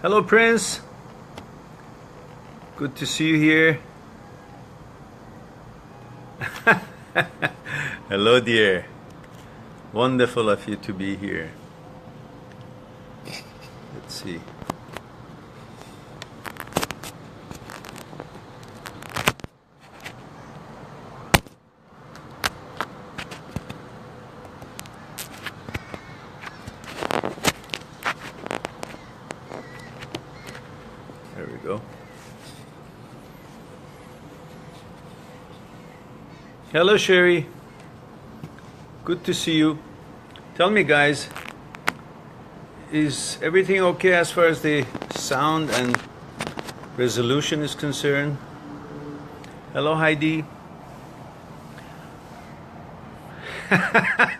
Hello, Prince. Good to see you here. Hello, dear. Wonderful of you to be here. Let's see. There we go. Hello, Sherry. Good to see you. Tell me, guys, is everything okay as far as the sound and resolution is concerned? Hello, Heidi.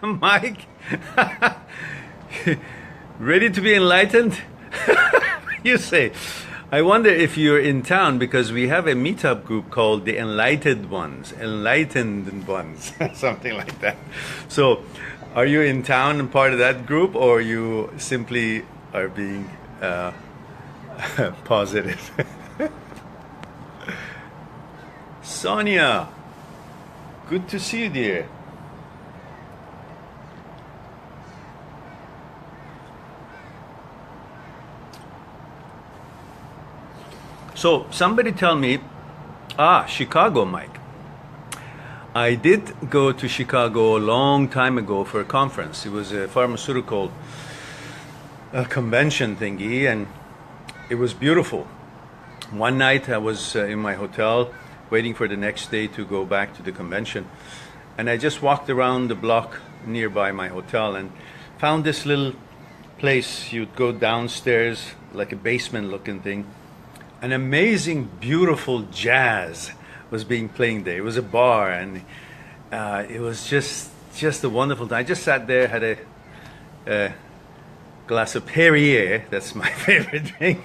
Mike, ready to be enlightened? You say. I wonder if you're in town, because we have a meetup group called the Enlightened Ones, something like that. So, are you in town and part of that group, or you simply are being positive? Sonia, good to see you, dear. So, somebody tell me, Chicago, Mike. I did go to Chicago a long time ago for a conference. It was a pharmaceutical convention thingy, and it was beautiful. One night I was in my hotel waiting for the next day to go back to the convention, and I just walked around the block nearby my hotel and found this little place. You'd go downstairs, like a basement looking thing. An amazing, beautiful jazz was being played there. It was a bar, and it was just a wonderful time. I just sat there, had a glass of Perrier. That's my favorite drink.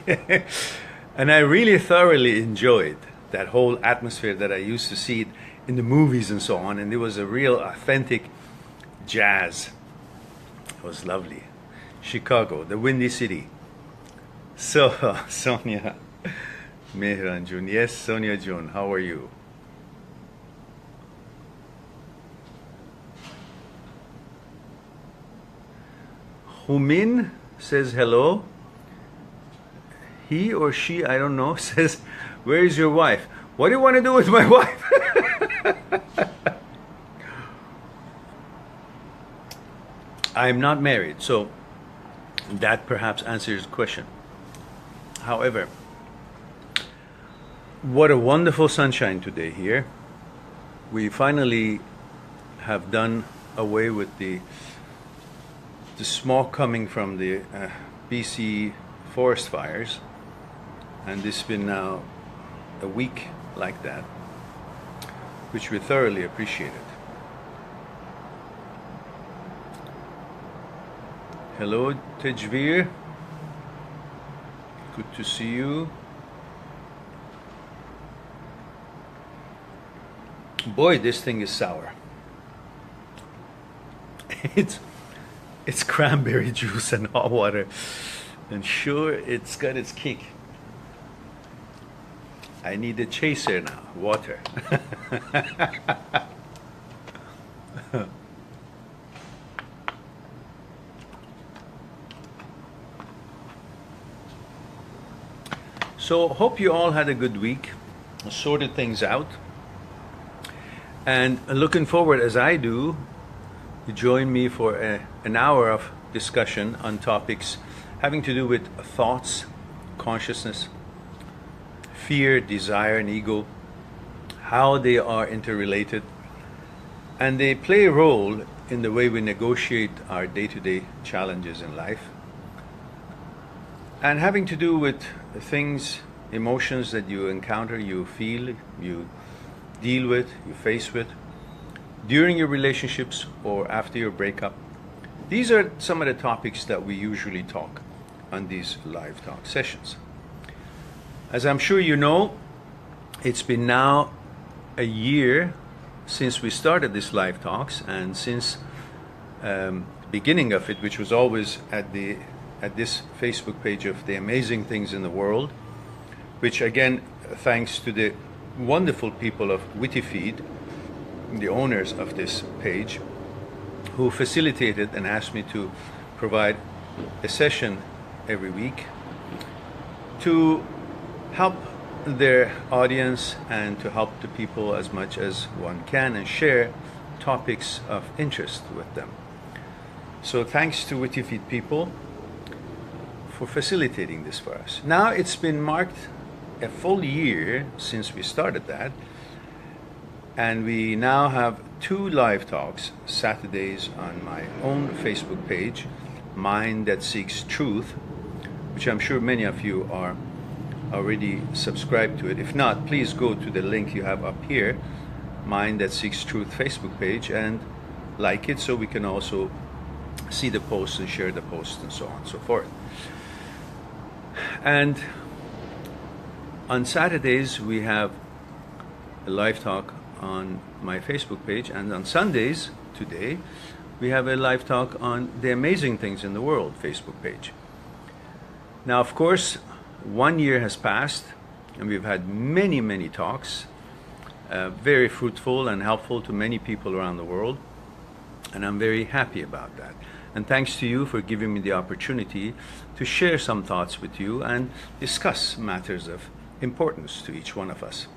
And I really thoroughly enjoyed that whole atmosphere that I used to see it in the movies and so on. And it was a real authentic jazz. It was lovely. Chicago, the Windy City. So, Sonia. Mehran Jun. Yes, Sonia Jun, how are you? Humin says hello. He or she, I don't know, says, where is your wife? What do you want to do with my wife? I'm not married, so that perhaps answers the question. However, what a wonderful sunshine today here. We finally have done away with the smoke coming from the BC forest fires, and it's been now a week like that, which we thoroughly appreciated. Hello, Tejveer. Good to see you. Boy, this thing is sour. It's cranberry juice and hot water, and sure, it's got its kick. I need a chaser now, water. So, hope you all had a good week, sorted things out, and looking forward, as I do, to join me for an hour of discussion on topics having to do with thoughts, consciousness, fear, desire, and ego, how they are interrelated, and they play a role in the way we negotiate our day-to-day challenges in life, and having to do with things, emotions that you encounter, you feel, you deal with, you face with during your relationships or after your breakup, These are some of the topics that we usually talk on these live talk sessions. As I'm sure you know, it's been now a year since we started these live talks, and since the beginning of it, which was always at this Facebook page of the amazing things in the world, which again, thanks to the wonderful people of WittyFeed, the owners of this page, who facilitated and asked me to provide a session every week to help their audience and to help the people as much as one can and share topics of interest with them. So thanks to WittyFeed people for facilitating this for us. Now it's been marked a full year since we started that, and we now have 2 live talks, Saturdays on my own Facebook page, Mind That Seeks Truth, which I'm sure many of you are already subscribed to it. If not, please go to the link you have up here, Mind That Seeks Truth Facebook page, and like it so we can also see the posts and share the posts and so on and so forth. And on Saturdays we have a live talk on my Facebook page, and on Sundays, today, we have a live talk on the Amazing Things in the World Facebook page. Now, of course, 1 year has passed, and we've had many talks, very fruitful and helpful to many people around the world, and I'm very happy about that. And thanks to you for giving me the opportunity to share some thoughts with you and discuss matters of importance to each one of us.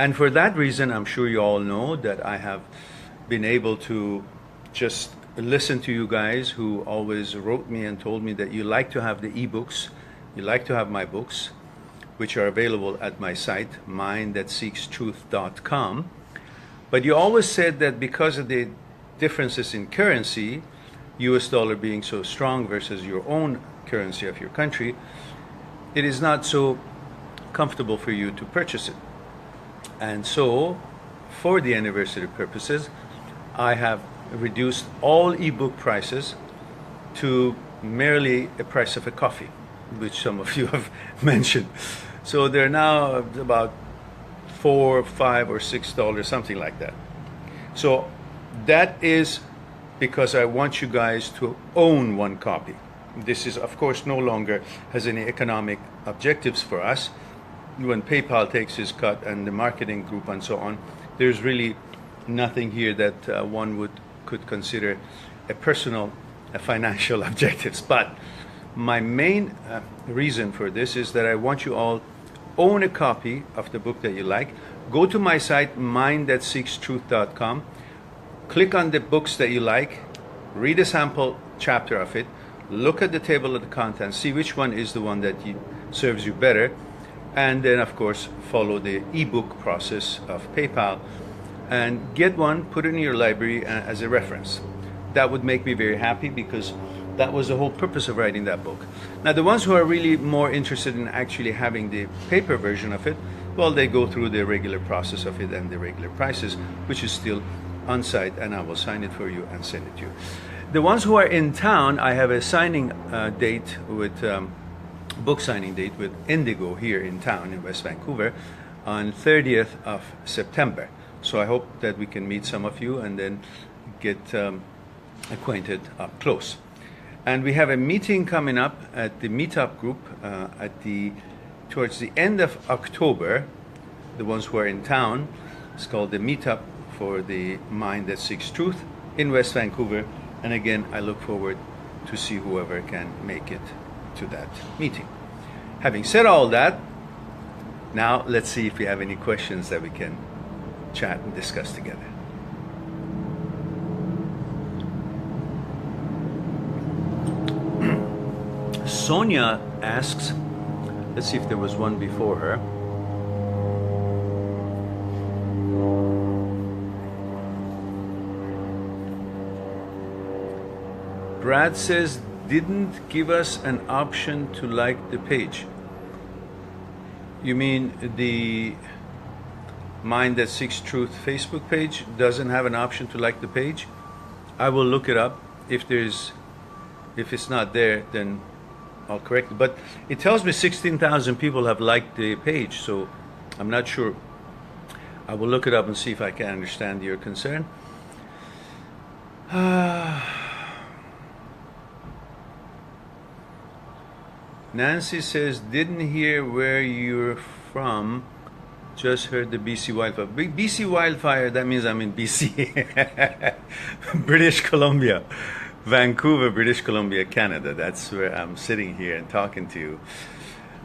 And for that reason, I'm sure you all know that I have been able to just listen to you guys who always wrote me and told me that you like to have the ebooks, you like to have my books, which are available at my site, mindthatseekstruth.com. But you always said that because of the differences in currency, US dollar being so strong versus your own currency of your country, it is not so comfortable for you to purchase it. And so, for the anniversary purposes, I have reduced all ebook prices to merely a price of a coffee, which some of you have mentioned. So they're now about $4, $5, or $6, something like that. So that is because I want you guys to own one copy. This is, of course, no longer has any economic objectives for us. When PayPal takes his cut and the marketing group and so on, there's really nothing here that one could consider a personal financial objectives. But my main reason for this is that I want you all own a copy of the book that you like. Go to my site, mindthatseekstruth.com. Click on the books that you like, read a sample chapter of it, look at the table of the contents, see which one is the one that serves you better, and then of course follow the ebook process of PayPal and get one, put it in your library as a reference. That would make me very happy, because that was the whole purpose of writing that book. Now, the ones who are really more interested in actually having the paper version of it, well, they go through the regular process of it and the regular prices, which is still on site, and I will sign it for you and send it to you. The ones who are in town, I have a signing date with book signing date with Indigo here in town in West Vancouver on 30th of September. So I hope that we can meet some of you and then get acquainted up close. And we have a meeting coming up at the meetup group towards the end of October. The ones who are in town, it's called the meetup for the Mind That Seeks Truth in West Vancouver. And again, I look forward to see whoever can make it to that meeting. Having said all that, now let's see if we have any questions that we can chat and discuss together. Sonia asks, let's see if there was one before her. Brad says, didn't give us an option to like the page. You mean the Mind That Seeks Truth Facebook page doesn't have an option to like the page? I will look it up if it's not there, then I'll correct it. But it tells me 16,000 people have liked the page, so I'm not sure. I will look it up and see if I can understand your concern. Nancy says, didn't hear where you're from, just heard the BC wildfire. BC wildfire, that means I'm in BC. British Columbia. Vancouver, British Columbia, Canada. That's where I'm sitting here and talking to you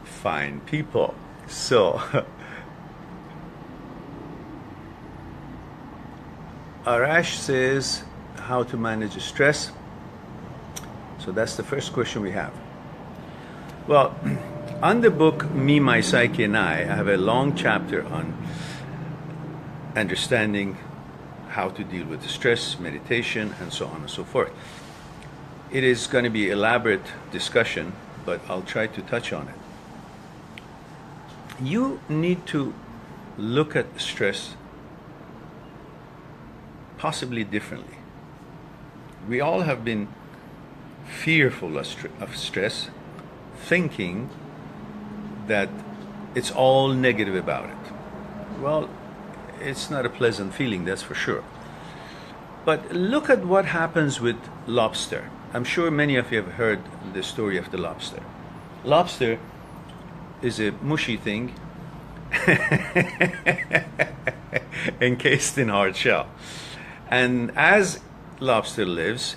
fine people. So, Arash says, how to manage stress. So that's the first question we have. Well, on the book Me, My Psyche and I have a long chapter on understanding how to deal with the stress, meditation, and so on and so forth. It is going to be elaborate discussion, but I'll try to touch on it. You need to look at stress possibly differently. We all have been fearful of stress, thinking that it's all negative about it. Well, it's not a pleasant feeling, that's for sure. But look at what happens with lobster. I'm sure many of you have heard the story of the lobster. Lobster is a mushy thing encased in hard shell. And as lobster lives,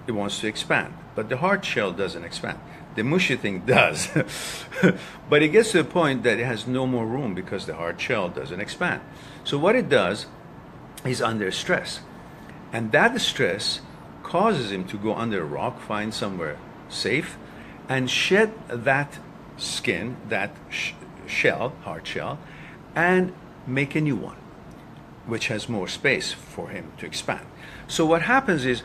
it wants to expand. But the hard shell doesn't expand. The mushy thing does. But it gets to a point that it has no more room because the hard shell doesn't expand. So what it does is under stress. And that stress causes him to go under a rock, find somewhere safe, and shed that skin, that shell, hard shell, and make a new one, which has more space for him to expand. So what happens is,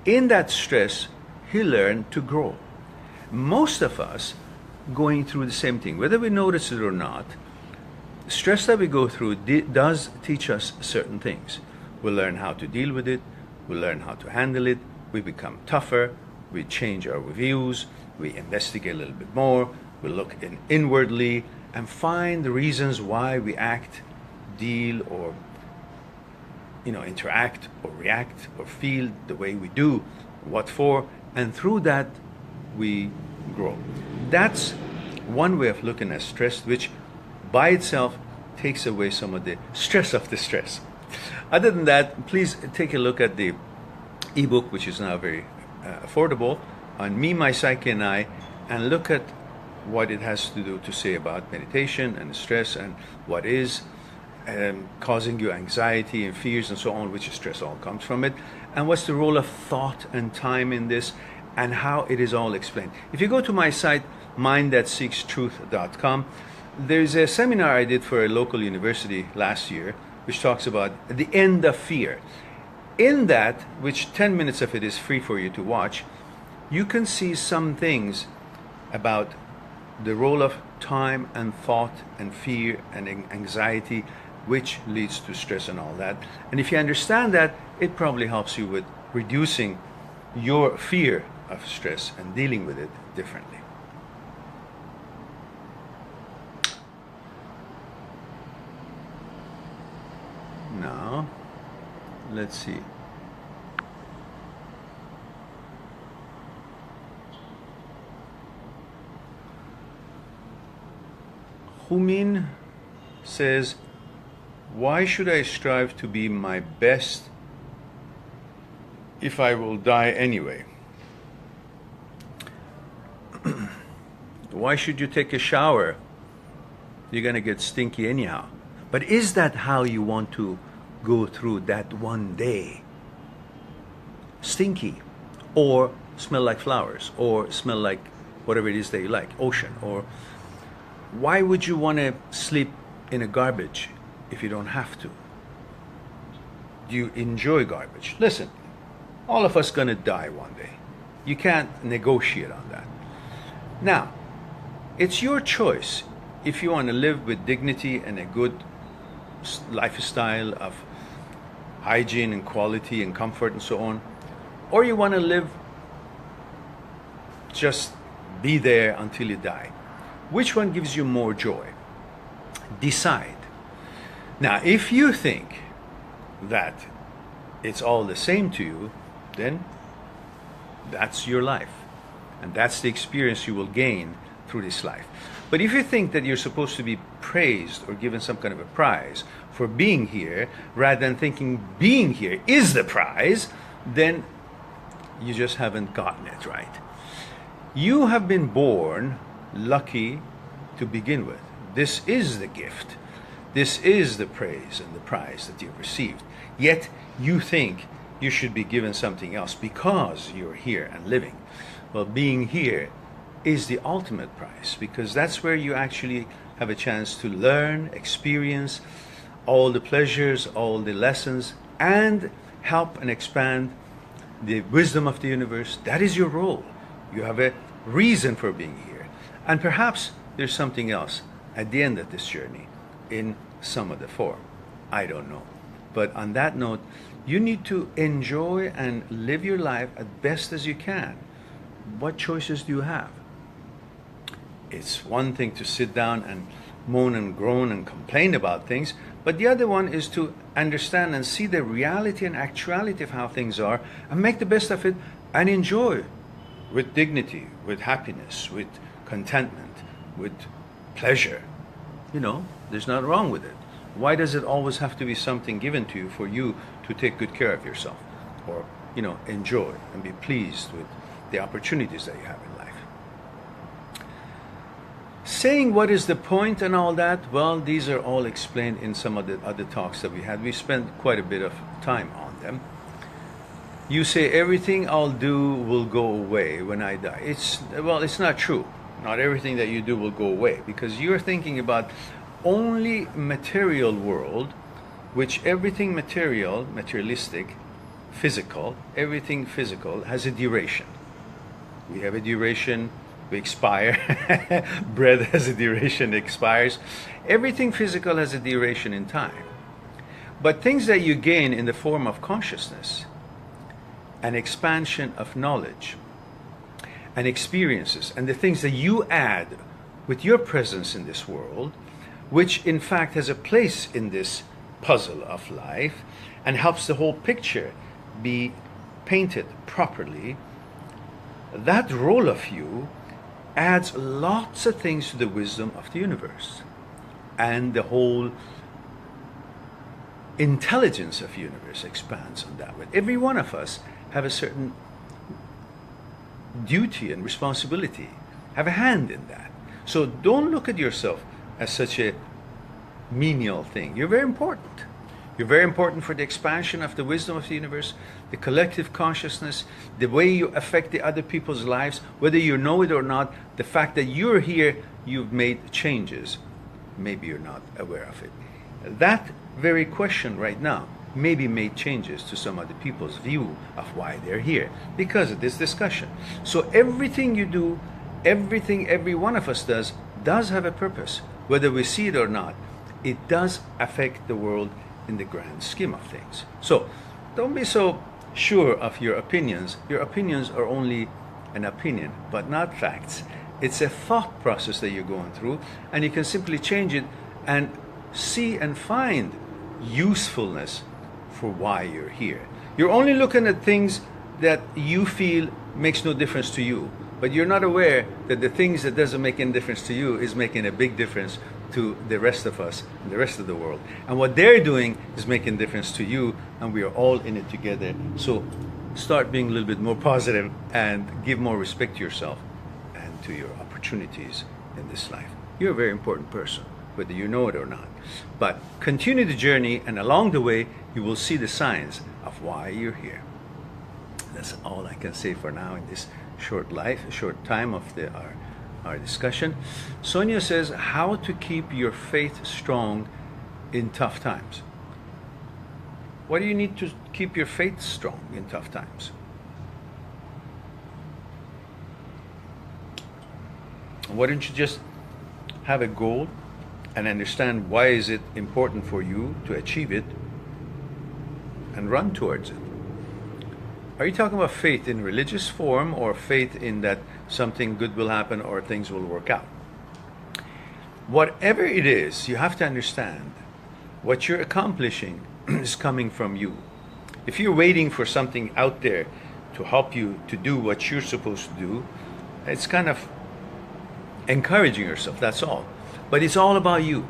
in that stress, he learned to grow. Most of us going through the same thing, whether we notice it or not. Stress that we go through does teach us certain things. We learn how to deal with it, we learn how to handle it, we become tougher, we change our views, we investigate a little bit more, we look inwardly and find the reasons why we act, deal, or interact or react or feel the way we do, what for, and through that we grow. That's one way of looking at stress, which by itself takes away some of the stress of the stress. Other than that, please take a look at the ebook, which is now very affordable, on Me, My Psyche and I, and look at what it has to say about meditation and stress, and what is causing you anxiety and fears and so on, which stress all comes from it, and what's the role of thought and time in this, and how it is all explained. If you go to my site, mindthatseekstruth.com, there's a seminar I did for a local university last year, which talks about the end of fear. In that, which 10 minutes of it is free for you to watch, you can see some things about the role of time and thought and fear and anxiety, which leads to stress and all that. And if you understand that, it probably helps you with reducing your fear of stress and dealing with it differently. Now, let's see. Humin says, why should I strive to be my best if I will die anyway? Why should you take a shower? You're going to get stinky anyhow. But is that how you want to go through that one day? Stinky, or smell like flowers, or smell like whatever it is that you like, ocean, or why would you want to sleep in a garbage if you don't have to? Do you enjoy garbage? Listen, all of us gonna die one day. You can't negotiate on that. Now, it's your choice if you want to live with dignity and a good lifestyle of hygiene and quality and comfort and so on, or you want to live, just be there until you die. Which one gives you more joy? Decide. Now, if you think that it's all the same to you, then that's your life. And that's the experience you will gain through this life. But if you think that you're supposed to be praised or given some kind of a prize for being here, rather than thinking being here is the prize, then you just haven't gotten it right. You have been born lucky to begin with. This is the gift. This is the praise and the prize that you've received. Yet you think you should be given something else because you're here and living. Well, being here is the ultimate prize, because that's where you actually have a chance to learn, experience all the pleasures, all the lessons, and help and expand the wisdom of the universe. That is your role. You have a reason for being here. And perhaps there's something else at the end of this journey in some other form. I don't know. But on that note, you need to enjoy and live your life as best as you can. What choices do you have? It's one thing to sit down and moan and groan and complain about things, but the other one is to understand and see the reality and actuality of how things are and make the best of it and enjoy with dignity, with happiness, with contentment, with pleasure. You know, there's nothing wrong with it. Why does it always have to be something given to you for you to take good care of yourself, or, you know, enjoy and be pleased with the opportunities that you have in life? Saying what is the point and all that, well, these are all explained in some of the other talks that we had. We spent quite a bit of time on them. You say everything I'll do will go away when I die. It's not true. Not everything that you do will go away, because you're thinking about only material world, which everything material, materialistic, physical, everything physical has a duration. We have a duration, we expire. Bread has a duration, it expires. Everything physical has a duration in time. But things that you gain in the form of consciousness, an expansion of knowledge and experiences, and the things that you add with your presence in this world, which in fact has a place in this puzzle of life and helps the whole picture be painted properly, that role of you adds lots of things to the wisdom of the universe, and the whole intelligence of the universe expands on that way. Every one of us have a certain duty and responsibility, have a hand in that. So don't look at yourself as such a menial thing. You're very important. You're very important for the expansion of the wisdom of the universe, the collective consciousness, the way you affect the other people's lives, whether you know it or not. The fact that you're here, you've made changes. Maybe you're not aware of it. That very question right now maybe made changes to some other people's view of why they're here because of this discussion. So everything you do, everything every one of us does have a purpose. Whether we see it or not, it does affect the world in the grand scheme of things. So don't be so sure of your opinions. Your opinions are only an opinion, but not facts. It's a thought process that you're going through, and you can simply change it and see and find usefulness for why you're here. You're only looking at things that you feel makes no difference to you, but you're not aware that the things that doesn't make any difference to you is making a big difference to the rest of us and the rest of the world. And what they're doing is making a difference to you, and we are all in it together. So start being a little bit more positive and give more respect to yourself and to your opportunities in this life. You're a very important person, whether you know it or not. But continue the journey, and along the way, you will see the signs of why you're here. That's all I can say for now in this short time of our discussion. Sonia says, how to keep your faith strong in tough times. What do you need to keep your faith strong in tough times? Why don't you just have a goal and understand why is it important for you to achieve it and run towards it? Are you talking about faith in religious form or faith in that something good will happen or things will work out? Whatever it is, you have to understand what you're accomplishing is coming from you. If you're waiting for something out there to help you to do what you're supposed to do, it's kind of encouraging yourself, that's all. But it's all about you.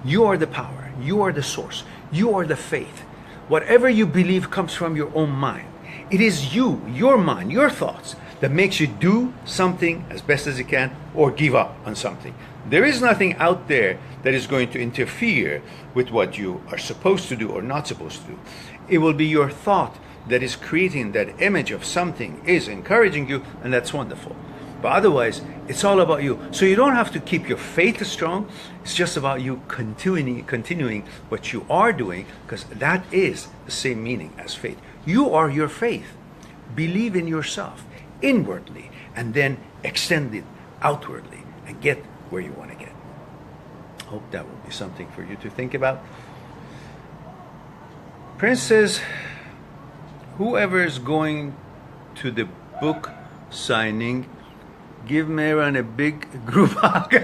You are the power. You are the source. You are the faith. Whatever you believe comes from your own mind. It is you, your mind, your thoughts that makes you do something as best as you can or give up on something. There is nothing out there that is going to interfere with what you are supposed to do or not supposed to do. It will be your thought that is creating that image of something, is encouraging you, and that's wonderful. But otherwise, it's all about you. So you don't have to keep your faith strong. It's just about you continuing what you are doing, because that is the same meaning as faith. You are your faith. Believe in yourself inwardly and then extend it outwardly and get where you want to get. Hope that will be something for you to think about. Prince says, whoever is going to the book signing, give Mehran a big group hug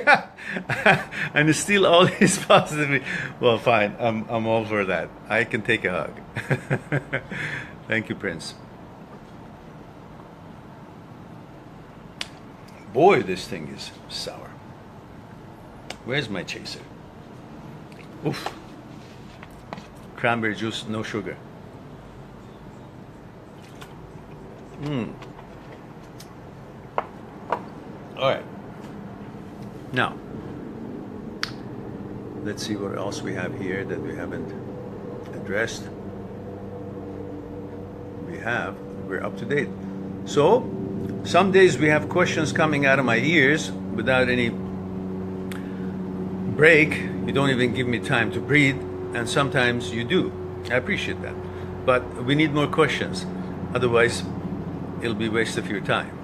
and steal all his positivity. Well, fine. I'm all for that. I can take a hug. Thank you, Prince. Boy, this thing is sour. Where's my chaser? Oof. Cranberry juice, no sugar. All right. Now, let's see what else we have here that we haven't addressed. We're up to date. So, some days we have questions coming out of my ears without any break. You don't even give me time to breathe, and sometimes you do. I appreciate that. But we need more questions. Otherwise, it'll be a waste of your time.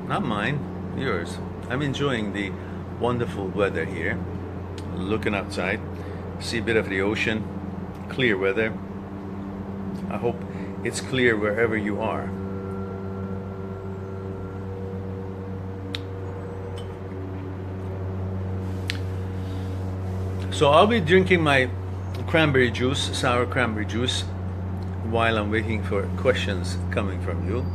Not mine, yours. I'm enjoying the wonderful weather here. Looking outside, see a bit of the ocean, clear weather. I hope it's clear wherever you are. So I'll be drinking my cranberry juice, sour cranberry juice, while I'm waiting for questions coming from you.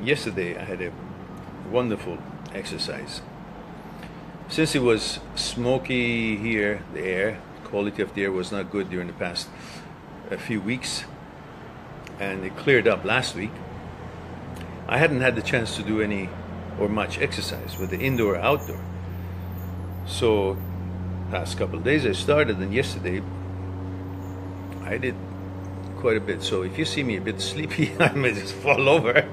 Yesterday I had a wonderful exercise. Since it was smoky here, the air, quality of the air was not good during the past few weeks, and it cleared up last week. I hadn't had the chance to do any or much exercise with the indoor or outdoor. So past couple of days I started, and yesterday I did quite a bit. So if you see me a bit sleepy, I may just fall over.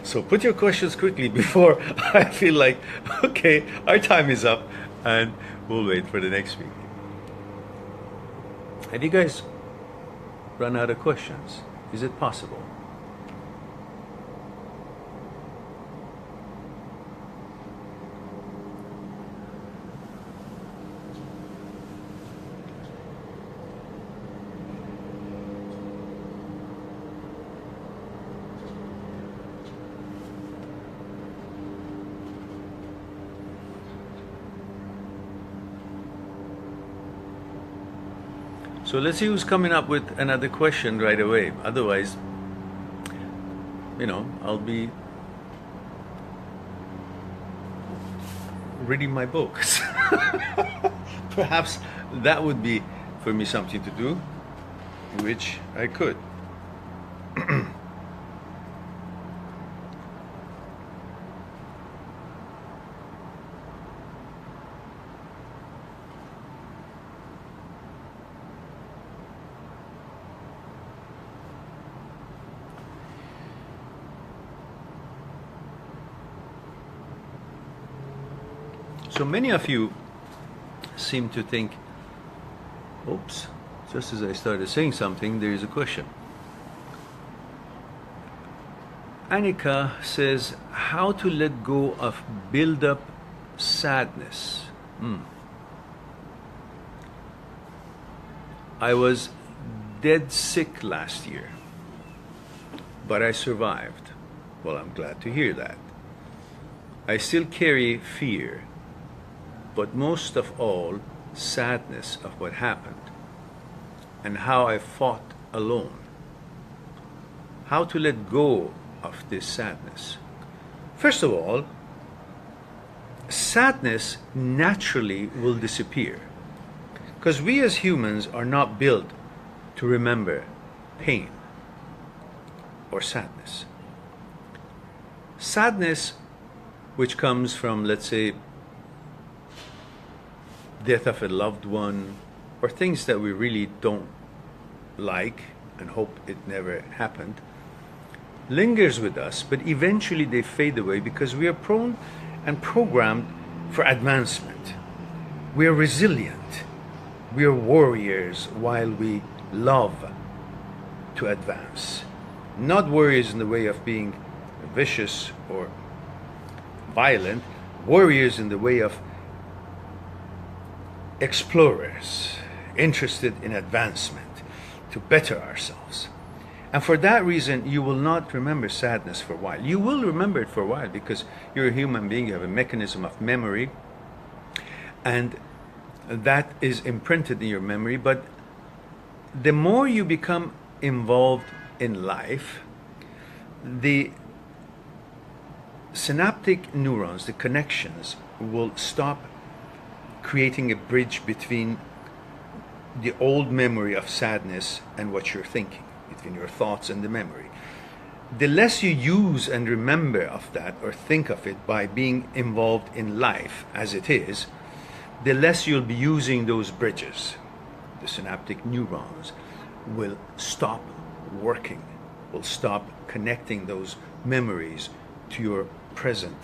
So put your questions quickly before I feel like, okay, our time is up and we'll wait for the next week. Have you guys run out of questions? Is it possible? So let's see who's coming up with another question right away. Otherwise, I'll be reading my books. Perhaps that would be for me something to do, which I could. So many of you seem to think, oops, just as I started saying something, there is a question. Annika says, how to let go of build-up sadness. I was dead sick last year, but I survived. Well, I'm glad to hear that. I still carry fear, but most of all, sadness of what happened and how I fought alone. How to let go of this sadness. First of all, sadness naturally will disappear because we as humans are not built to remember pain or sadness. Sadness, which comes from, let's say, death of a loved one or things that we really don't like and hope it never happened, lingers with us, but eventually they fade away because we are prone and programmed for advancement. We are resilient. We are warriors while we love to advance. Not warriors in the way of being vicious or violent, warriors in the way of explorers, interested in advancement, to better ourselves. And for that reason, you will not remember sadness for a while. You will remember it for a while because you're a human being, you have a mechanism of memory, and that is imprinted in your memory. But the more you become involved in life, the synaptic neurons, the connections, will stop creating a bridge between the old memory of sadness and what you're thinking, between your thoughts and the memory. The less you use and remember of that or think of it by being involved in life as it is, the less you'll be using those bridges. The synaptic neurons will stop working, will stop connecting those memories to your present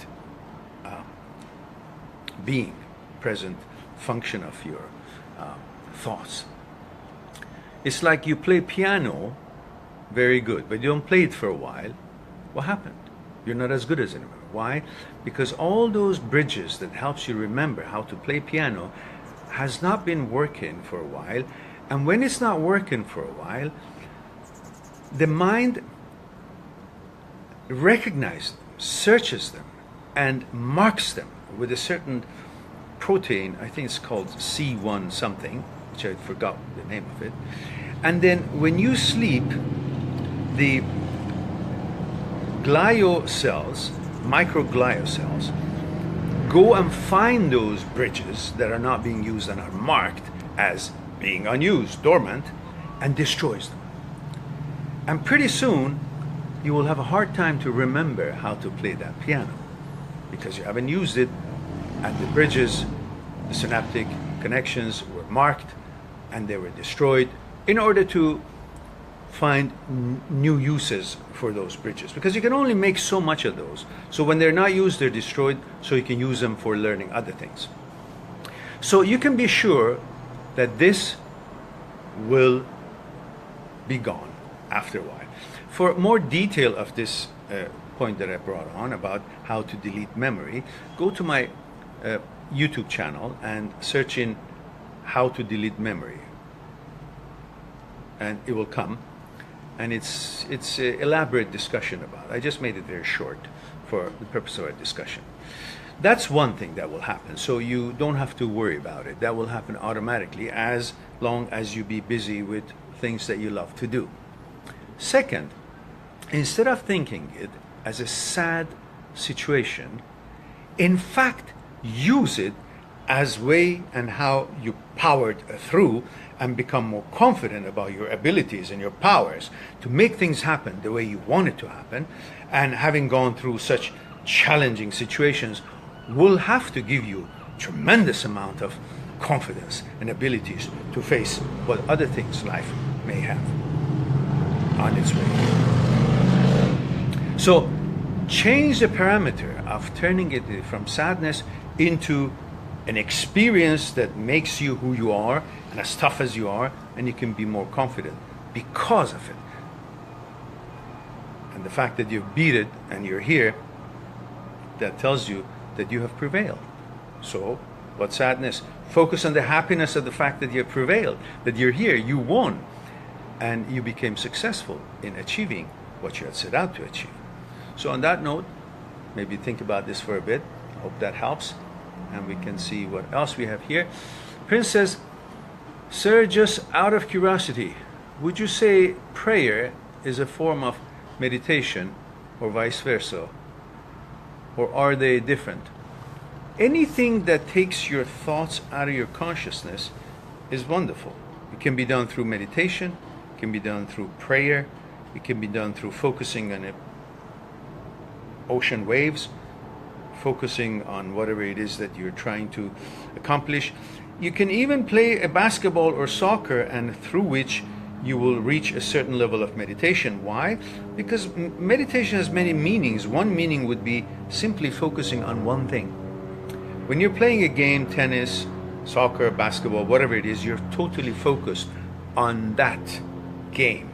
being, present function of your thoughts. It's like you play piano very good, but you don't play it for a while. What happened? You're not as good as it anymore. Why? Because all those bridges that helps you remember how to play piano has not been working for a while, and when it's not working for a while, the mind recognizes them, searches them, and marks them with a certain protein. I think it's called C1 something, which I forgot the name of it. And then when you sleep, the glio cells, microglio cells, go and find those bridges that are not being used and are marked as being unused, dormant, and destroys them. And pretty soon, you will have a hard time to remember how to play that piano because you haven't used it, and the bridges, the synaptic connections were marked and they were destroyed in order to find new uses for those bridges, because you can only make so much of those. So when they're not used, they're destroyed, so you can use them for learning other things. So you can be sure that this will be gone after a while. For more detail of this point that I brought on about how to delete memory, go to my YouTube channel and search in how to delete memory, and it will come. And it's an elaborate discussion about it. I just made it very short for the purpose of our discussion. That's one thing that will happen, so you don't have to worry about it. That will happen automatically as long as you be busy with things that you love to do. Second, instead of thinking it as a sad situation, in fact, use it as way and how you powered through and become more confident about your abilities and your powers to make things happen the way you want it to happen. And having gone through such challenging situations will have to give you tremendous amount of confidence and abilities to face what other things life may have on its way. So change the parameter of turning it from sadness into an experience that makes you who you are and as tough as you are, and you can be more confident because of it. And the fact that you've beat it and you're here, that tells you that you have prevailed. So What sadness? Focus on the happiness of the fact that you have prevailed, that you're here, you won, and you became successful in achieving what you had set out to achieve. So on that note, maybe think about this for a bit. I hope that helps, and we can see what else we have here. Prince says, sir, just out of curiosity, would you say prayer is a form of meditation or vice versa? Or are they different? Anything that takes your thoughts out of your consciousness is wonderful. It can be done through meditation, it can be done through prayer, it can be done through focusing on ocean waves, focusing on whatever it is that you're trying to accomplish. You can even play a basketball or soccer, and through which you will reach a certain level of meditation. Why? Because meditation has many meanings. One meaning would be simply focusing on one thing. When you're playing a game, tennis, soccer, basketball, whatever it is, you're totally focused on that game,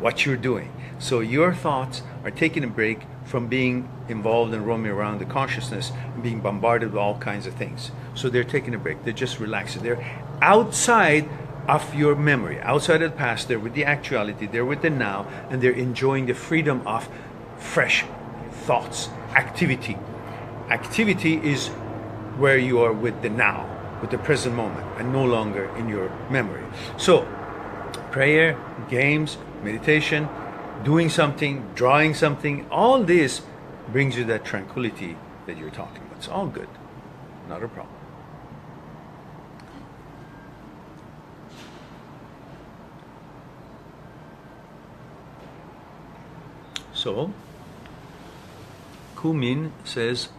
what you're doing. So your thoughts are taking a break from being involved and roaming around the consciousness and being bombarded with all kinds of things. So they're taking a break. They're just relaxing. They're outside of your memory, outside of the past. They're with the actuality. They're with the now, and they're enjoying the freedom of fresh thoughts, activity. Activity is where you are with the now, with the present moment, and no longer in your memory. So prayer, games, meditation, doing something, drawing something, all this brings you that tranquility that you're talking about. It's all good, not a problem. So Kumin says,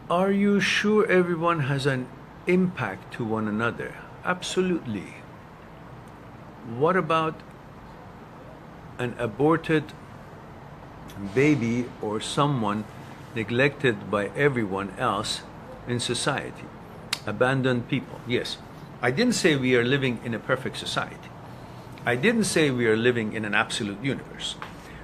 are you sure everyone has an impact to one another? Absolutely. What about an aborted baby or someone neglected by everyone else in society? Abandoned people. Yes. I didn't say we are living in a perfect society. I didn't say we are living in an absolute universe.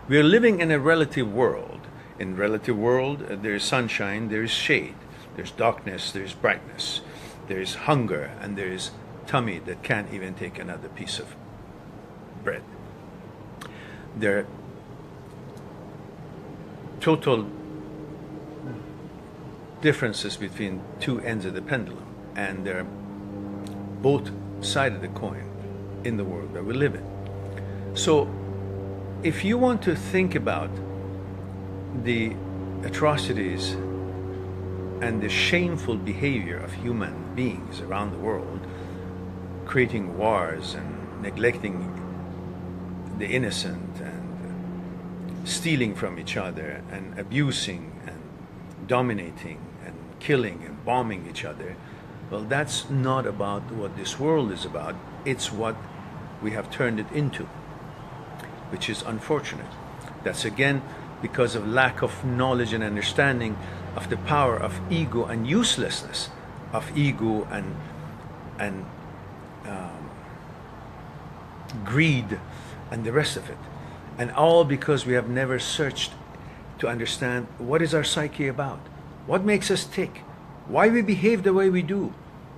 We are living in a relative world. In relative world, there is sunshine, there is shade, there's darkness, there's brightness, there is hunger, and there is tummy that can't even take another piece of bread. There are total differences between two ends of the pendulum, and they're both sides of the coin in the world that we live in. So if you want to think about the atrocities and the shameful behavior of human beings around the world, creating wars and neglecting the innocent and stealing from each other and abusing and dominating and killing and bombing each other, well, that's not about what this world is about. It's what we have turned it into, which is unfortunate. That's again because of lack of knowledge and understanding of the power of ego and uselessness of ego and greed and the rest of it. And all because we have never searched to understand what is our psyche about, what makes us tick, why we behave the way we do,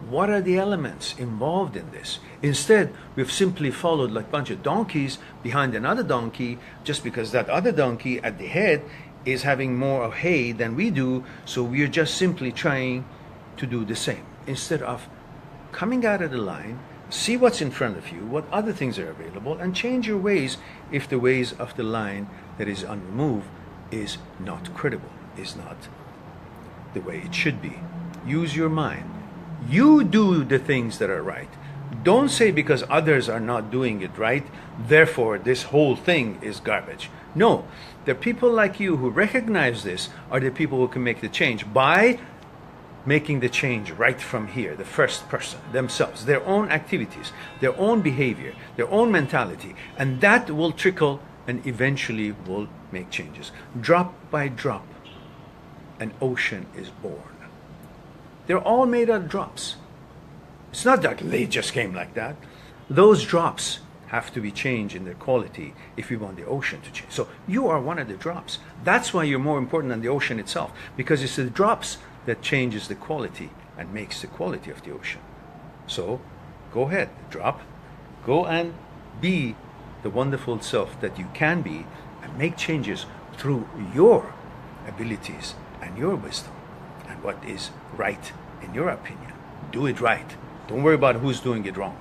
what are the elements involved in this. Instead, we've simply followed like a bunch of donkeys behind another donkey, just because that other donkey at the head is having more of hay than we do, so we're just simply trying to do the same. Instead of coming out of the line, see what's in front of you, what other things are available, and change your ways if the ways of the line that is on the move is not credible, is not the way it should be. Use your mind. You do the things that are right. Don't say because others are not doing it right, therefore this whole thing is garbage. No, the people like you who recognize this are the people who can make the change by making the change right from here, the first person, themselves, their own activities, their own behavior, their own mentality, and that will trickle and eventually will make changes. Drop by drop, an ocean is born. They're all made out of drops. It's not that they just came like that. Those drops have to be changed in their quality if we want the ocean to change. So you are one of the drops. That's why you're more important than the ocean itself, because it's the drops that changes the quality and makes the quality of the ocean. So go ahead, drop, go and be the wonderful self that you can be, and make changes through your abilities and your wisdom and what is right in your opinion. Do it right. Don't worry about who's doing it wrong.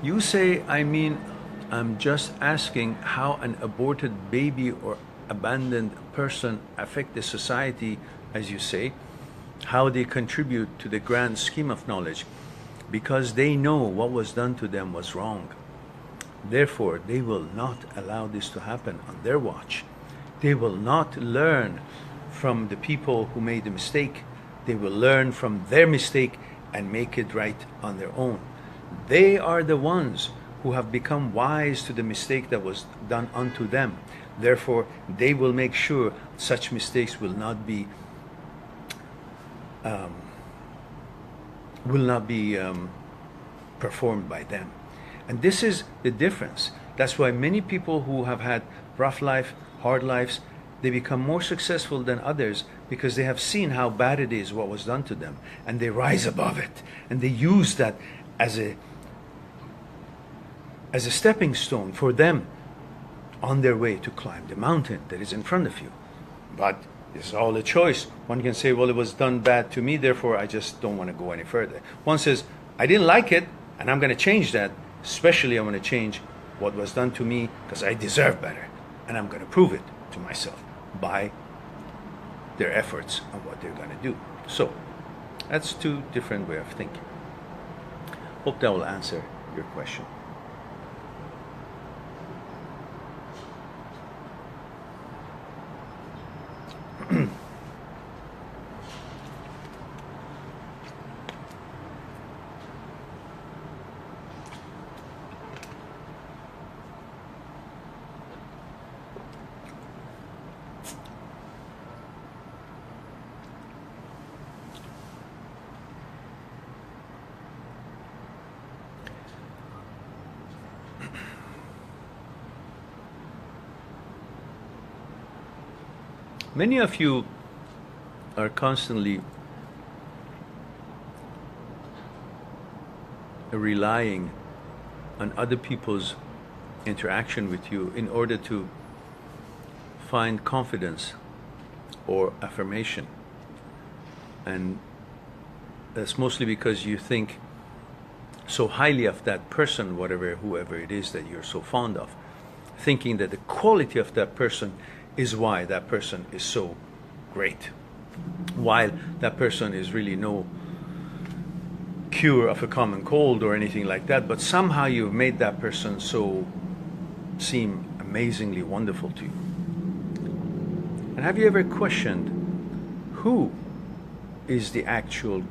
You say, I mean, I'm just asking how an aborted baby or abandoned person affect the society, as you say, how they contribute to the grand scheme of knowledge, because they know what was done to them was wrong. Therefore, they will not allow this to happen on their watch. They will not learn from the people who made the mistake. They will learn from their mistake and make it right on their own. They are the ones who have become wise to the mistake that was done unto them. Therefore, they will make sure such mistakes will not be performed by them. And this is the difference. That's why many people who have had rough life, hard lives, they become more successful than others because they have seen how bad it is what was done to them, and they rise above it, and they use that as a stepping stone for them on their way to climb the mountain that is in front of you. But it's all a choice. One can say, well, it was done bad to me, therefore I just don't want to go any further. One says, I didn't like it, and I'm going to change that. Especially I want to change what was done to me because I deserve better, and I'm going to prove it to myself by their efforts and what they're going to do. So that's two different ways of thinking. Hope that will answer your question. Many of you are constantly relying on other people's interaction with you in order to find confidence or affirmation. And that's mostly because you think so highly of that person, whoever it is that you're so fond of, thinking that the quality of that person is why that person is so great, while that person is really no cure of a common cold or anything like that, but somehow you've made that person so seem amazingly wonderful to you. And have you ever questioned who is the actual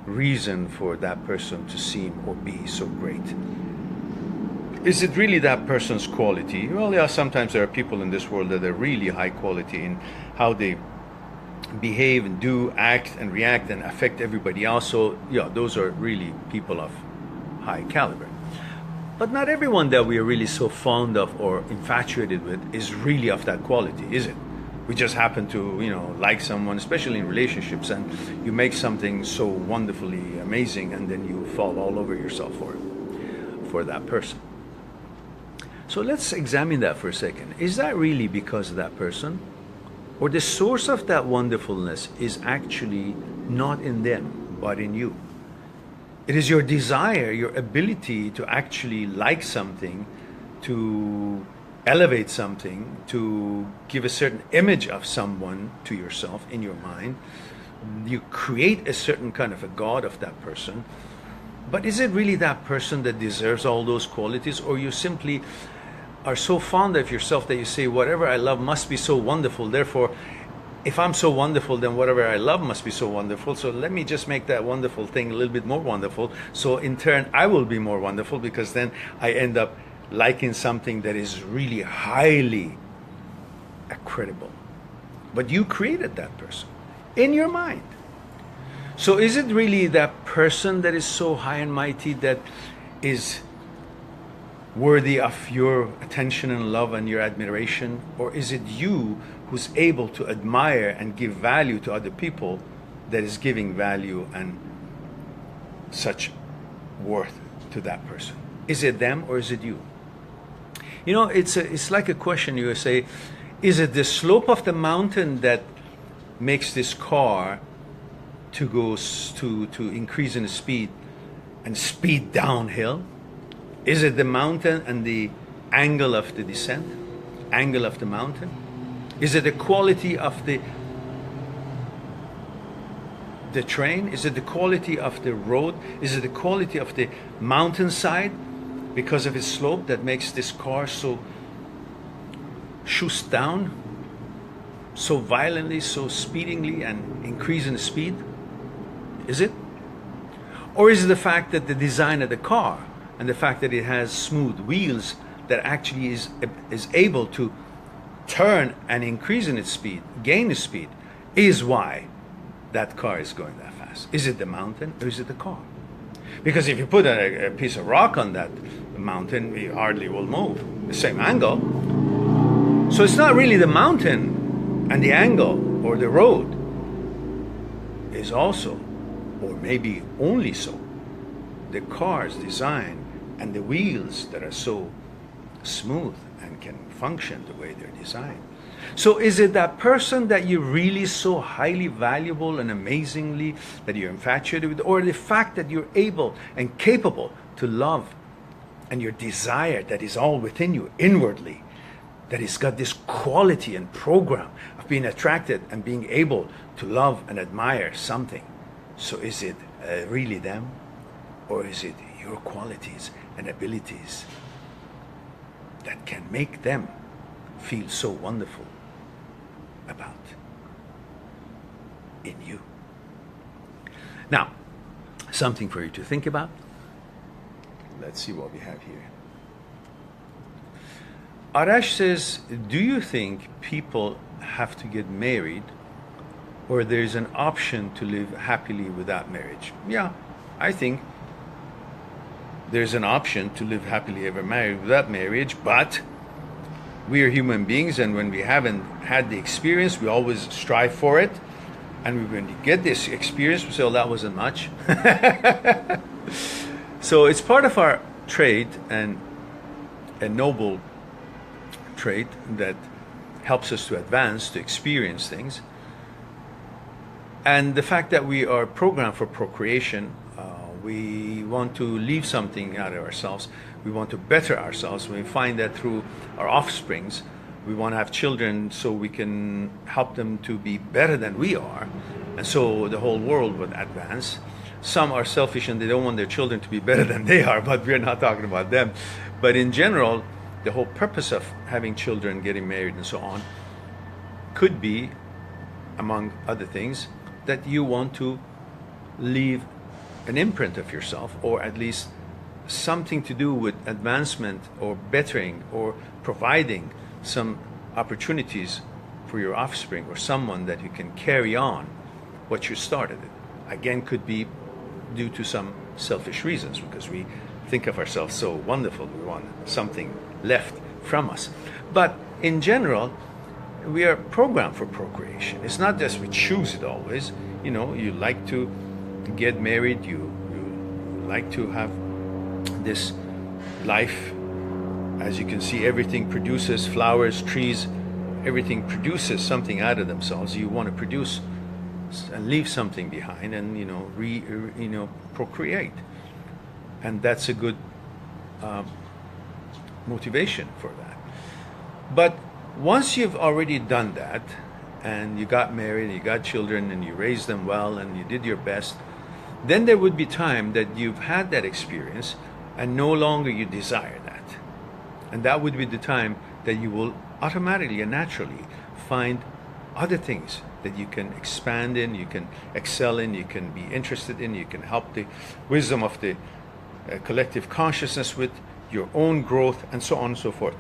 reason for that person to seem or be so great? Is it really that person's quality? Well, yeah, sometimes there are people in this world that are really high quality in how they behave and do, act and react and affect everybody else. So, yeah, those are really people of high caliber. But not everyone that we are really so fond of or infatuated with is really of that quality, is it? We just happen to, like someone, especially in relationships, and you make something so wonderfully amazing, and then you fall all over yourself for that person. So let's examine that for a second. Is that really because of that person? Or the source of that wonderfulness is actually not in them, but in you? It is your desire, your ability to actually like something, to elevate something, to give a certain image of someone to yourself in your mind. You create a certain kind of a god of that person. But is it really that person that deserves all those qualities, or you simply are so fond of yourself that you say, whatever I love must be so wonderful, therefore if I'm so wonderful, then whatever I love must be so wonderful, so let me just make that wonderful thing a little bit more wonderful, so in turn I will be more wonderful, because then I end up liking something that is really highly credible. But you created that person in your mind. So is it really that person that is so high and mighty that is worthy of your attention and love and your admiration? Or is it you who's able to admire and give value to other people that is giving value and such worth to that person? Is it them or is it you? You know, it's like a question you say, is it the slope of the mountain that makes this car to go to increase in speed and speed downhill? Is it the mountain and the angle of the descent, angle of the mountain? Is it the quality of the train? Is it the quality of the road? Is it the quality of the mountainside because of its slope that makes this car so shoots down so violently, so speedingly, and increase in speed? Is it? Or is it the fact that the design of the car and the fact that it has smooth wheels that actually is able to turn and increase in its speed, gain its speed, is why that car is going that fast? Is it the mountain or is it the car? Because if you put a piece of rock on that mountain, it hardly will move, the same angle. So it's not really the mountain and the angle or the road. Is also, or maybe only so, the car's design and the wheels that are so smooth and can function the way they're designed. So is it that person that you're really so highly valuable and amazingly that you're infatuated with, or the fact that you're able and capable to love and your desire that is all within you inwardly, that has got this quality and program of being attracted and being able to love and admire something? So is it really them, or is it your qualities and abilities that can make them feel so wonderful about in you? Now, something for you to think about. Let's see what we have here. Arash says, do you think people have to get married, or there's an option to live happily without marriage? Yeah, I think there's an option to live happily ever married without marriage, but we are human beings, and when we haven't had the experience, we always strive for it. And when we get this experience, we say, oh, that wasn't much. So it's part of our trait, and a noble trait that helps us to advance, to experience things. And the fact that we are programmed for procreation, we want to leave something out of ourselves. We want to better ourselves. We find that through our offsprings, we want to have children so we can help them to be better than we are. And so the whole world would advance. Some are selfish and they don't want their children to be better than they are, but we're not talking about them. But in general, the whole purpose of having children, getting married, and so on, could be, among other things, that you want to leave an imprint of yourself, or at least something to do with advancement or bettering or providing some opportunities for your offspring or someone that you can carry on what you started. Again, could be due to some selfish reasons, because we think of ourselves so wonderful, we want something left from us. But in general, we are programmed for procreation. It's not just we choose it always. You know, you like to get married, you like to have this life. As you can see, everything produces, flowers, trees, everything produces something out of themselves. You want to produce and leave something behind, and procreate, and that's a good motivation for that. But once you've already done that, and you got married, and you got children, and you raised them well, and you did your best, then there would be time that you've had that experience, and no longer you desire that. And that would be the time that you will automatically and naturally find other things that you can expand in, you can excel in, you can be interested in, you can help the wisdom of the collective consciousness with your own growth, and so on and so forth.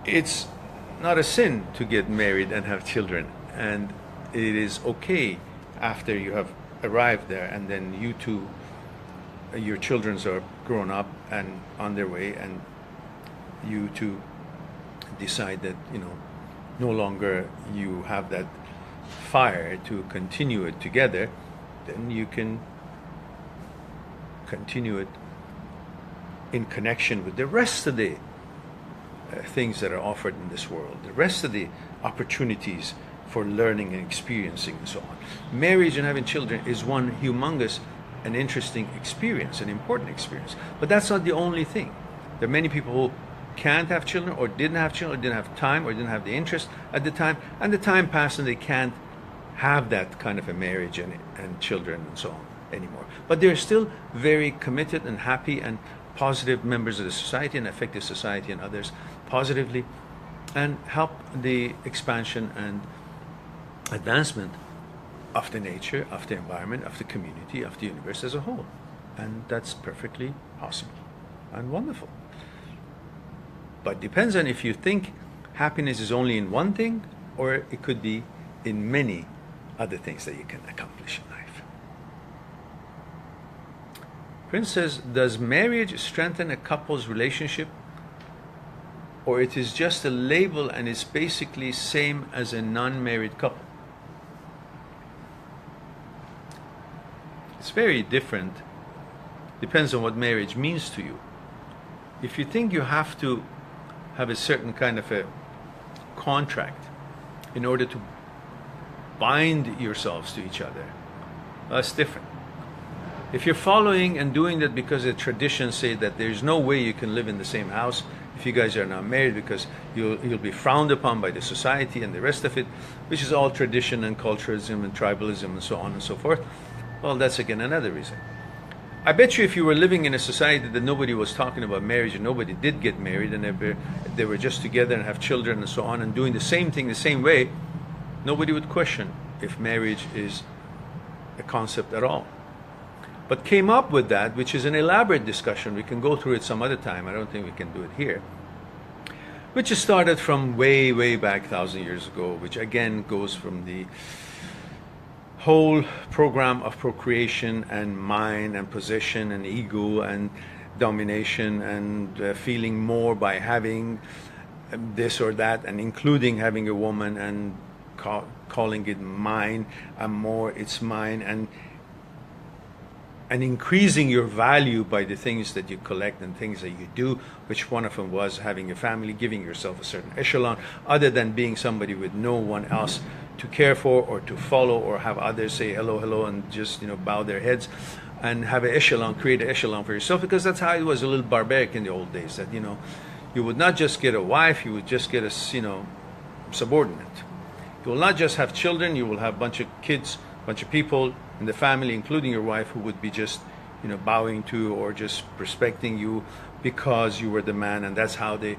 It's not a sin to get married and have children, and it is okay after you have arrived there, and then you two, your children are grown up and on their way, and you two decide that, you know, no longer you have that fire to continue it together, then you can continue it in connection with the rest of the things that are offered in this world, the rest of the opportunities for learning and experiencing and so on. Marriage and having children is one humongous and interesting experience, an important experience. But that's not the only thing. There are many people who can't have children, or didn't have children, or didn't have time, or didn't have the interest at the time, and the time passed and they can't have that kind of a marriage and children and so on anymore. But they're still very committed and happy and positive members of the society, and affect the society and others positively, and help the expansion and advancement of the nature, of the environment, of the community, of the universe as a whole. And that's perfectly possible and wonderful. But depends on if you think happiness is only in one thing, or it could be in many other things that you can accomplish in life. Prince says, does marriage strengthen a couple's relationship, or it is just a label and is basically same as a non-married couple? It's very different. Depends on what marriage means to you. If you think you have to have a certain kind of a contract in order to bind yourselves to each other, that's different. If you're following and doing that because the traditions say that there's no way you can live in the same house if you guys are not married, because you'll be frowned upon by the society and the rest of it, which is all tradition and culturalism and tribalism and so on and so forth, well, that's again another reason. I bet you if you were living in a society that nobody was talking about marriage and nobody did get married, and they were just together and have children and so on and doing the same thing the same way, nobody would question if marriage is a concept at all. But came up with that, which is an elaborate discussion. We can go through it some other time. I don't think we can do it here. Which is started from way, way back 1,000 years ago, which again goes from the whole program of procreation and mind and possession and ego and domination and feeling more by having this or that, and including having a woman and calling it mine, and more it's mine, and increasing your value by the things that you collect and things that you do, which one of them was having a family, giving yourself a certain echelon, other than being somebody with no one else to care for or to follow, or have others say hello, hello, and just, you know, bow their heads, and have an echelon, create an echelon for yourself, because that's how it was a little barbaric in the old days, that, you know, you would not just get a wife, you would just get a, you know, subordinate. You will not just have children, you will have a bunch of kids, a bunch of people in the family, including your wife, who would be just, you know, bowing to or just respecting you because you were the man, and that's how the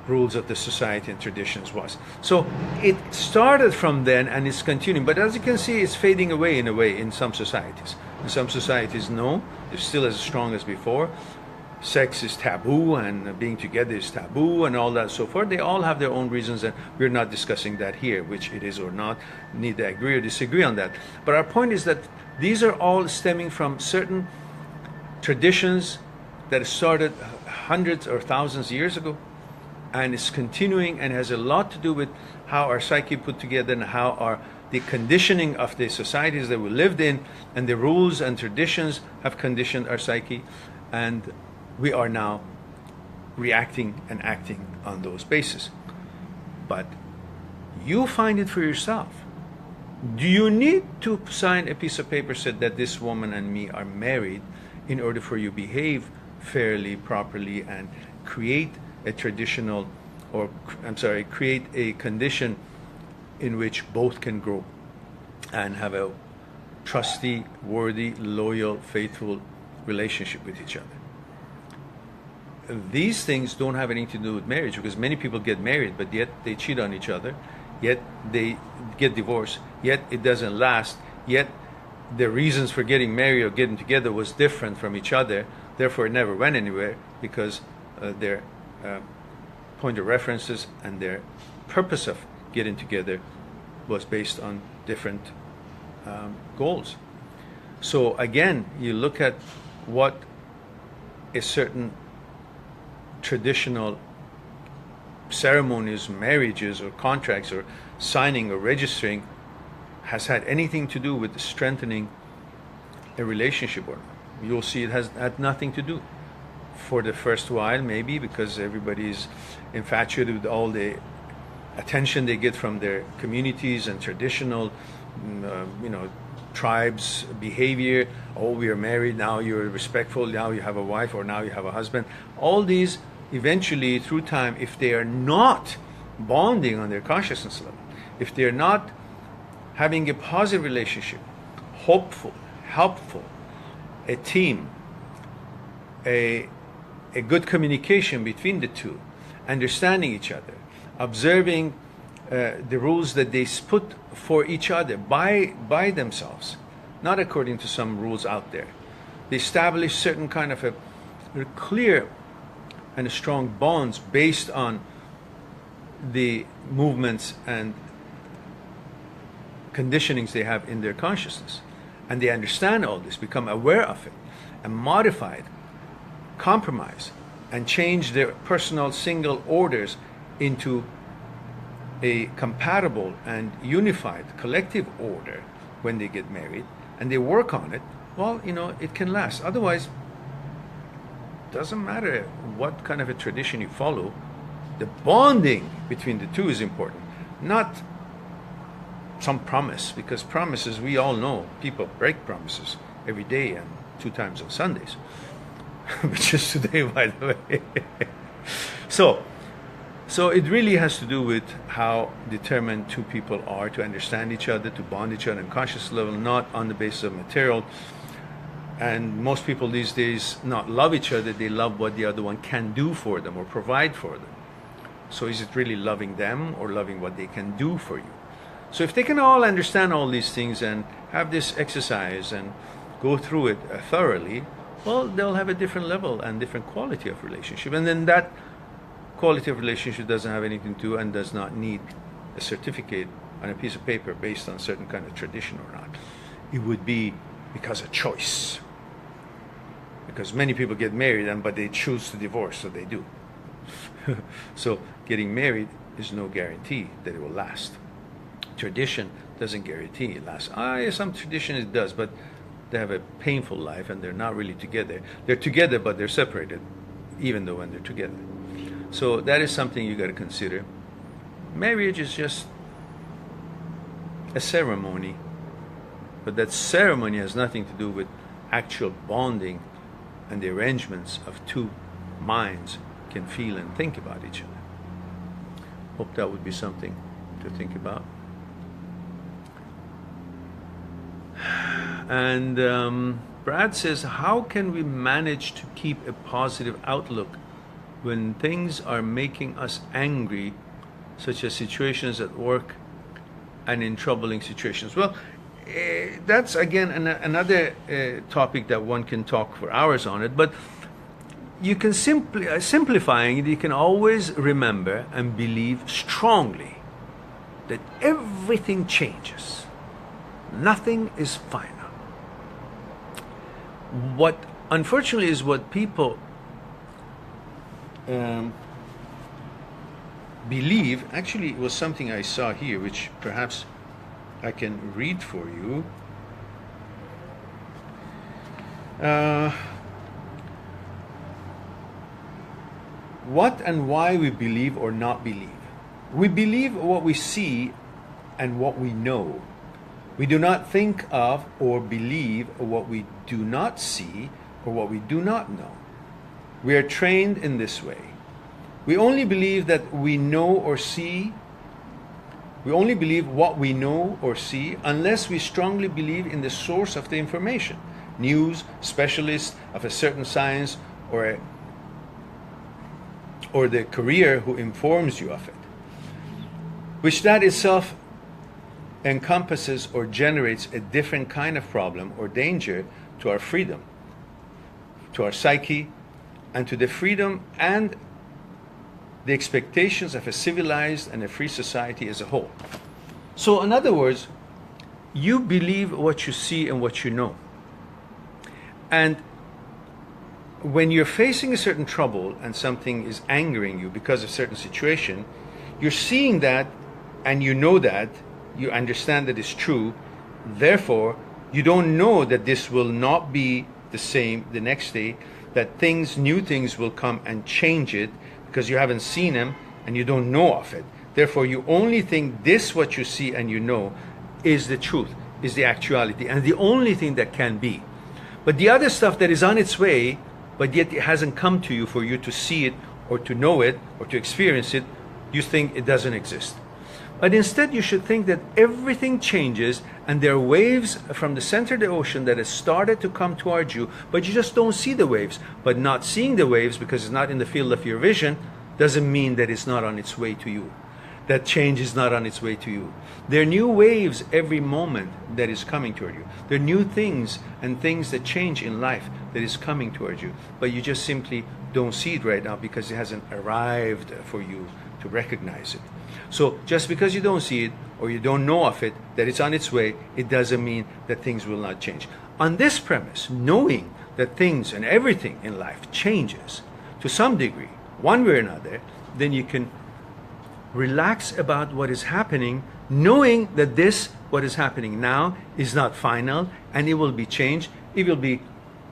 rules of the society and traditions was. So it started from then and it's continuing, but as you can see, it's fading away in a way in some societies. In some societies, no, it's still as strong as before. Sex is taboo, and being together is taboo, and all that so forth. They all have their own reasons, and we're not discussing that here, which it is or not. Need to agree or disagree on that. But our point is that these are all stemming from certain traditions that started hundreds or thousands of years ago, and it's continuing, and has a lot to do with how our psyche put together, and how the conditioning of the societies that we lived in, and the rules and traditions have conditioned our psyche, and we are now reacting and acting on those bases. But you find it for yourself. Do you need to sign a piece of paper said that this woman and me are married in order for you to behave fairly, properly, and create a traditional, or create a condition in which both can grow and have a trusty, worthy, loyal, faithful relationship with each other? These things don't have anything to do with marriage, because many people get married, but yet they cheat on each other, yet they get divorced, yet it doesn't last, yet the reasons for getting married or getting together was different from each other, therefore it never went anywhere, because their point of references and their purpose of getting together was based on different goals. So again, you look at what a certain traditional ceremonies, marriages or contracts or signing or registering has had anything to do with strengthening a relationship or not. You'll see it has had nothing to do. For the first while, maybe because everybody's infatuated with all the attention they get from their communities and traditional, tribes behavior. Oh, we are married, now you're respectful, now you have a wife, or now you have a husband. All these eventually through time, if they are not bonding on their consciousness level, if they're not having a positive relationship, hopeful, helpful, a team, a good communication between the two, understanding each other, observing the rules that they put for each other by themselves, not according to some rules out there. They establish certain kind of a clear and strong bonds based on the movements and conditionings they have in their consciousness. And they understand all this, become aware of it, and modify it, compromise, and change their personal single orders into a compatible and unified collective order when they get married, and they work on it. Well, it can last. Otherwise, doesn't matter what kind of a tradition you follow, the bonding between the two is important, not some promise, because promises, we all know, people break promises every day and 2 times on Sundays, which is today, by the way. So it really has to do with how determined two people are to understand each other, to bond each other on a conscious level, not on the basis of material. And most people these days not love each other, they love what the other one can do for them or provide for them. So is it really loving them or loving what they can do for you? So if they can all understand all these things and have this exercise and go through it thoroughly, well, they'll have a different level and different quality of relationship. And then that quality of relationship doesn't have anything to do and does not need a certificate on a piece of paper based on certain kind of tradition or not. It would be because of choice. Because many people get married but they choose to divorce, so they do. So getting married is no guarantee that it will last. Tradition doesn't guarantee it lasts. Some tradition it does, but they have a painful life and they're not really together. They're together, but they're separated, even though when they're together. So that is something you got to consider. Marriage is just a ceremony, but that ceremony has nothing to do with actual bonding and the arrangements of two minds can feel and think about each other. Hope that would be something to think about. And Brad says, how can we manage to keep a positive outlook when things are making us angry, such as situations at work and in troubling situations? Well, that's again another topic that one can talk for hours on it, but you can simplifying it, you can always remember and believe strongly that everything changes. Nothing is final. What unfortunately is what people believe. Actually, it was something I saw here, which perhaps I can read for you. What and why we believe or not believe. We believe what we see and what we know. We do not think of or believe what we do not see or what we do not know. We are trained in this way. We only believe that we know or see. We only believe what we know or see unless we strongly believe in the source of the information, news, specialists of a certain science, or the career who informs you of it, which that itself encompasses or generates a different kind of problem or danger to our freedom, to our psyche, and to the freedom and the expectations of a civilized and a free society as a whole. So in other words, you believe what you see and what you know. And when you're facing a certain trouble and something is angering you because of a certain situation, you're seeing that and you know that, you understand that it's true. Therefore, you don't know that this will not be the same the next day, that new things will come and change it because you haven't seen them and you don't know of it. Therefore, you only think this, what you see and you know, is the truth, is the actuality, and the only thing that can be. But the other stuff that is on its way, but yet it hasn't come to you for you to see it or to know it or to experience it, you think it doesn't exist. But instead you should think that everything changes and there are waves from the center of the ocean that has started to come towards you, but you just don't see the waves. But not seeing the waves because it's not in the field of your vision doesn't mean that it's not on its way to you. That change is not on its way to you. There are new waves every moment that is coming toward you. There are new things and things that change in life that is coming towards you. But you just simply don't see it right now because it hasn't arrived for you to recognize it. So just because you don't see it or you don't know of it, that it's on its way, it doesn't mean that things will not change. On this premise, knowing that things and everything in life changes to some degree, one way or another, then you can relax about what is happening, knowing that what is happening now, is not final and it will be changed. It will be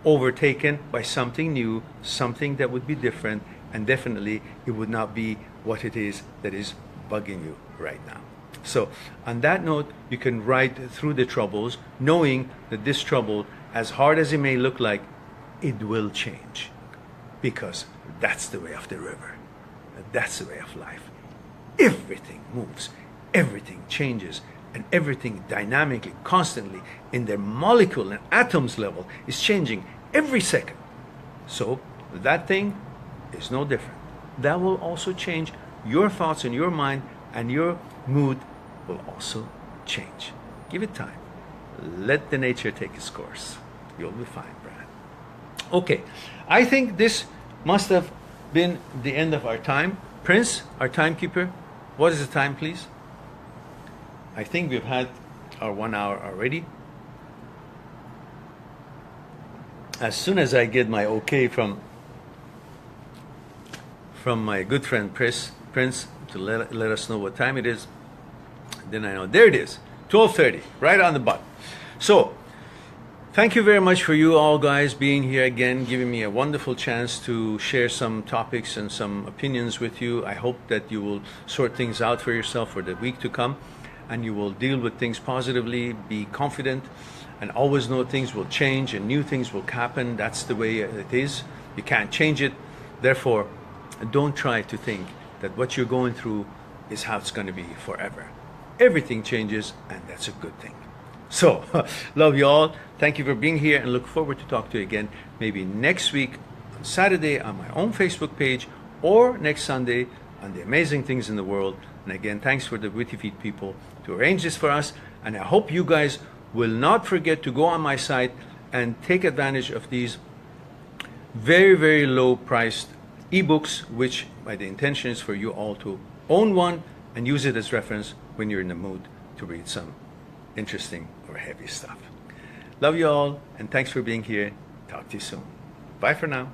overtaken by something new, something that would be different, and definitely it would not be what it is that is bugging you right now. So on that note, you can ride through the troubles, knowing that this trouble, as hard as it may look like, it will change, because that's the way of the river. That's the way of life. Everything moves, everything changes, and everything dynamically, constantly, in their molecule and atoms level, is changing every second. So that thing is no different. That will also change your thoughts in your mind, and your mood will also change. Give it time. Let the nature take its course. You'll be fine, Brad. Okay, I think this must have been the end of our time. Prince, our timekeeper, what is the time, please? I think we've had our 1 hour already. As soon as I get my okay from my good friend Prince to let us know what time it is, then I know. There it is, 12:30, right on the button. So thank you very much for you all guys being here again, giving me a wonderful chance to share some topics and some opinions with you. I hope that you will sort things out for yourself for the week to come, and you will deal with things positively, be confident, and always know things will change and new things will happen. That's the way it is. You can't change it. Therefore, don't try to think that what you're going through is how it's going to be forever. Everything changes, and that's a good thing. So, love you all. Thank you for being here, and look forward to talk to you again, maybe next week on Saturday on my own Facebook page, or next Sunday on the amazing things in the world. And again, thanks for the Witty Feet people to arrange this for us. And I hope you guys will not forget to go on my site and take advantage of these very, very low priced ebooks, which by the intention is for you all to own one and use it as reference when you're in the mood to read some interesting or heavy stuff. Love you all, and thanks for being here. Talk to you soon. Bye for now.